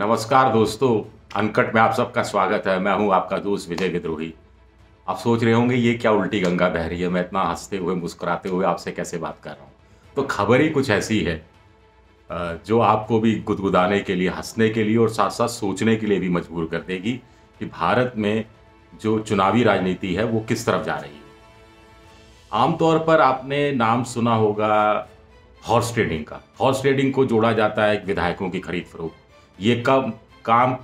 नमस्कार दोस्तों, अनकट में आप सबका स्वागत है। मैं हूं आपका दोस्त विजय विद्रोही। आप सोच रहे होंगे ये क्या उल्टी गंगा बह रही है, मैं इतना हंसते हुए मुस्कुराते हुए आपसे कैसे बात कर रहा हूं। तो खबर ही कुछ ऐसी है जो आपको भी गुदगुदाने के लिए, हंसने के लिए और साथ साथ सोचने के लिए भी मजबूर कर देगी कि भारत में जो चुनावी राजनीति है वो किस तरफ जा रही है। आमतौर पर आपने नाम सुना होगा हॉर्स ट्रेडिंग का। हॉर्स ट्रेडिंग को जोड़ा जाता है विधायकों की खरीद फरोख्त। ये काम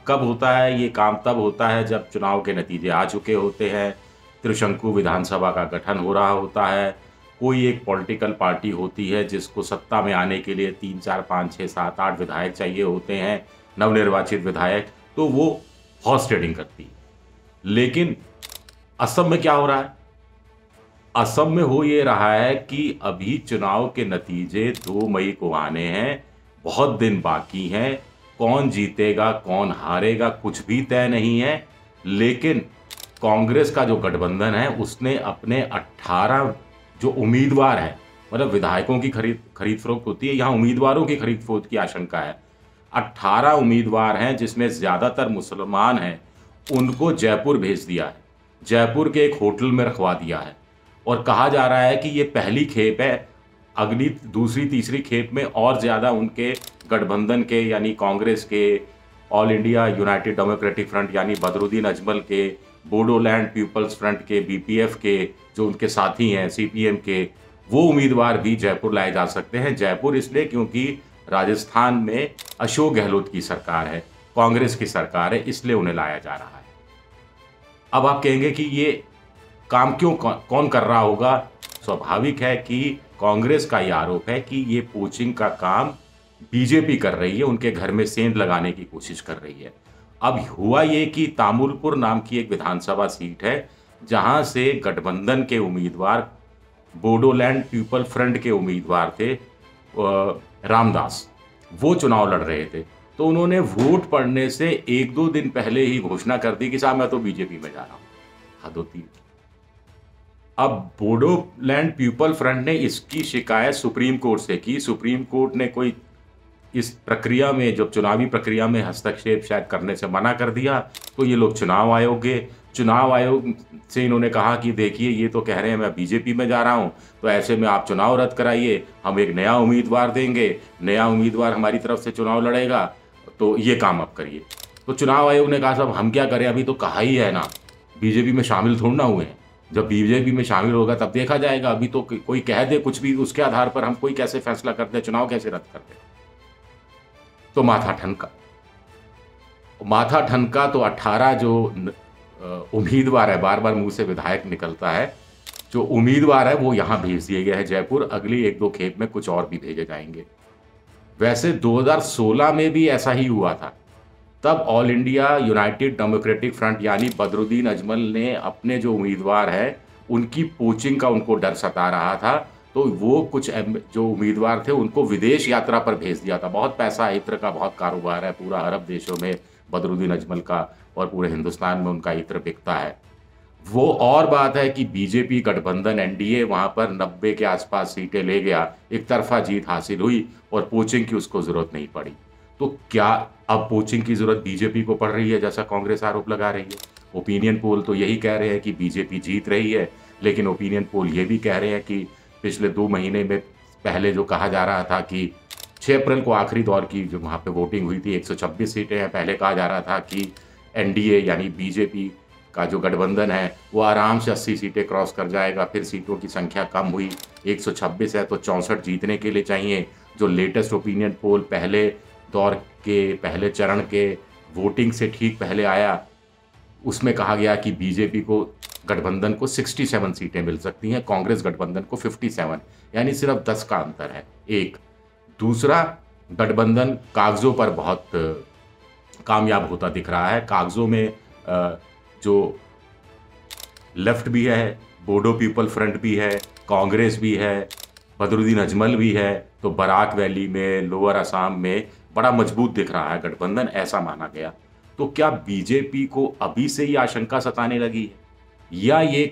कब होता है? ये काम तब होता है जब चुनाव के नतीजे आ चुके होते हैं, त्रिशंकु विधानसभा का गठन हो रहा होता है, कोई एक पॉलिटिकल पार्टी होती है जिसको सत्ता में आने के लिए 3, 4, 5, 6, 7, 8 विधायक चाहिए होते हैं, नवनिर्वाचित विधायक, तो वो हॉर्स ट्रेडिंग करती है। लेकिन असम में क्या हो रहा है? असम में हो ये रहा है कि अभी चुनाव के नतीजे 2 मई को आने हैं, बहुत दिन बाकी हैं। कौन जीतेगा, कौन हारेगा, कुछ भी तय नहीं है। लेकिन कांग्रेस का जो गठबंधन है उसने अपने 18 जो उम्मीदवार हैं, मतलब विधायकों की खरीद फरोख्त होती है, यहाँ उम्मीदवारों की खरीद फरोख्त की आशंका है। 18 उम्मीदवार हैं जिसमें ज़्यादातर मुसलमान हैं, उनको जयपुर भेज दिया है। जयपुर के एक होटल में रखवा दिया है और कहा जा रहा है कि ये पहली खेप है, अगली दूसरी तीसरी खेप में और ज़्यादा उनके गठबंधन के यानी कांग्रेस के, all India United democratic front यानी बदरुद्दीन अजमल के, बोडोलैंड पीपल्स फ्रंट के, बीपीएफ के जो उनके साथी हैं, सीपीएम के, वो उम्मीदवार भी जयपुर लाए जा सकते हैं। जयपुर इसलिए क्योंकि राजस्थान में अशोक गहलोत की सरकार है, कांग्रेस की सरकार है, इसलिए उन्हें लाया जा रहा है। अब आप कहेंगे कि ये काम क्यों कौन कर रहा होगा? स्वाभाविक है कि कांग्रेस का ये आरोप है कि ये पोचिंग का काम बीजेपी कर रही है, उनके घर में सेंध लगाने की कोशिश कर रही है। अब हुआ ये कि तामुलपुर नाम की एक विधानसभा सीट है जहां से गठबंधन के उम्मीदवार, बोडोलैंड पीपल फ्रंट के उम्मीदवार थे रामदास, वो चुनाव लड़ रहे थे। तो उन्होंने वोट पड़ने से 1-2 दिन पहले ही घोषणा कर दी कि साहब मैं तो बीजेपी में जा रहा हूँ। हद होती है। अब बोडोलैंड पीपल फ्रंट ने इसकी शिकायत सुप्रीम कोर्ट से की। सुप्रीम कोर्ट ने कोई इस प्रक्रिया में, जब चुनावी प्रक्रिया में हस्तक्षेप शायद करने से मना कर दिया। तो ये लोग चुनाव आयोग से इन्होंने कहा कि देखिए ये तो कह रहे हैं मैं बीजेपी में जा रहा हूँ, तो ऐसे में आप चुनाव रद्द कराइए, हम एक नया उम्मीदवार देंगे, नया उम्मीदवार हमारी तरफ से चुनाव लड़ेगा, तो ये काम आप करिए। तो चुनाव आयोग ने कहा साहब हम क्या करें, अभी तो कहा ही है ना, बीजेपी में शामिल थोड़ा ना हुए हैं। जब बीजेपी में शामिल होगा तब देखा जाएगा। अभी तो कोई कह दे कुछ भी, उसके आधार पर हम कोई कैसे फैसला करते हैं, चुनाव कैसे रद्द करते हैं। तो माथा ठनका तो 18 जो उम्मीदवार है, बार बार मुंह से विधायक निकलता है, जो उम्मीदवार है वो यहाँ भेज दिए गए हैं जयपुर। अगली 1-2 खेप में कुछ और भी भेजे जाएंगे। वैसे 2016 में भी ऐसा ही हुआ था। तब all India United democratic front यानी बदरुद्दीन अजमल ने अपने जो उम्मीदवार हैं उनकी पोचिंग का उनको डर सता रहा था, तो वो कुछ जो उम्मीदवार थे उनको विदेश यात्रा पर भेज दिया था। बहुत पैसा इत्र का बहुत कारोबार है, पूरा अरब देशों में बदरुद्दीन अजमल का और पूरे हिंदुस्तान में उनका इत्र बिकता है। वो और बात है कि बीजेपी गठबंधन एनडीए वहाँ पर 90 के आसपास सीटें ले गया, एक तरफा जीत हासिल हुई और पोचिंग की उसको ज़रूरत नहीं पड़ी। तो क्या अब पोचिंग की ज़रूरत बीजेपी को पड़ रही है जैसा कांग्रेस आरोप लगा रही है? ओपिनियन पोल तो यही कह रहे हैं कि बीजेपी जीत रही है, लेकिन ओपिनियन पोल ये भी कह रहे हैं कि पिछले 2 महीने में पहले जो कहा जा रहा था कि 6 अप्रैल को आखिरी दौर की जो वहाँ पे वोटिंग हुई थी, 126 सीटें हैं। पहले कहा जा रहा था कि एनडीए यानी बीजेपी का जो गठबंधन है वो आराम से 80 सीटें क्रॉस कर जाएगा। फिर सीटों की संख्या कम हुई, 126 है तो 64 जीतने के लिए चाहिए। जो लेटेस्ट ओपिनियन पोल पहले दौर के पहले चरण के वोटिंग से ठीक पहले आया, उसमें कहा गया कि बीजेपी को गठबंधन को 67 सीटें मिल सकती हैं, कांग्रेस गठबंधन को 57, यानी सिर्फ 10 का अंतर है। एक दूसरा, गठबंधन कागजों पर बहुत कामयाब होता दिख रहा है। कागजों में जो लेफ्ट भी है, बोडो पीपल फ्रंट भी है, कांग्रेस भी है, बदरुद्दीन अजमल भी है, तो बराक वैली में, लोअर असम में बड़ा मजबूत दिख रहा है गठबंधन, ऐसा माना गया। तो क्या बीजेपी को अभी से ही आशंका सताने लगी है, या ये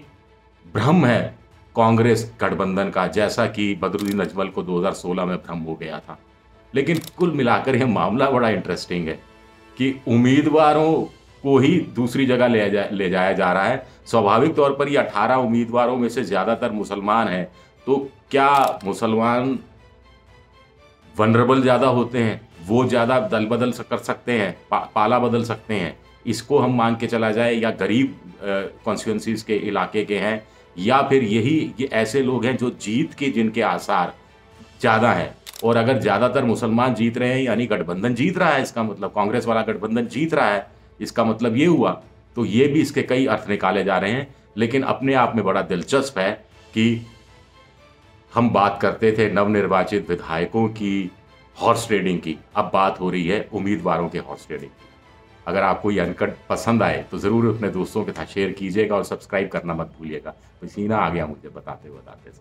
भ्रम है कांग्रेस गठबंधन का, जैसा कि बदरुद्दीन अजमल को 2016 में भ्रम हो गया था? लेकिन कुल मिलाकर यह मामला बड़ा इंटरेस्टिंग है। कि उम्मीदवारों को ही दूसरी जगह ले जाया जा रहा है। स्वाभाविक तौर पर ये 18 उम्मीदवारों में से ज़्यादातर मुसलमान हैं, तो क्या मुसलमान वनरेबल ज़्यादा होते हैं, वो ज़्यादा दल बदल कर सकते हैं, पाला बदल सकते हैं, इसको हम मान के चला जाए, या गरीब कॉन्स्टिट्यूंसीज़ के इलाके के हैं, या फिर ये ऐसे लोग हैं जो जीत के जिनके आसार ज़्यादा हैं। और अगर ज़्यादातर मुसलमान जीत रहे हैं यानी गठबंधन जीत रहा है, इसका मतलब कांग्रेस वाला गठबंधन जीत रहा है, इसका मतलब ये हुआ। तो ये भी इसके कई अर्थ निकाले जा रहे हैं। लेकिन अपने आप में बड़ा दिलचस्प है कि हम बात करते थे नवनिर्वाचित विधायकों की हॉर्स ट्रेडिंग की, अब बात हो रही है उम्मीदवारों के हॉर्स ट्रेडिंग की। अगर आपको ये अनकट पसंद आए तो ज़रूर अपने दोस्तों के साथ शेयर कीजिएगा और सब्सक्राइब करना मत भूलिएगा। पसीना आ गया मुझे बताते बताते।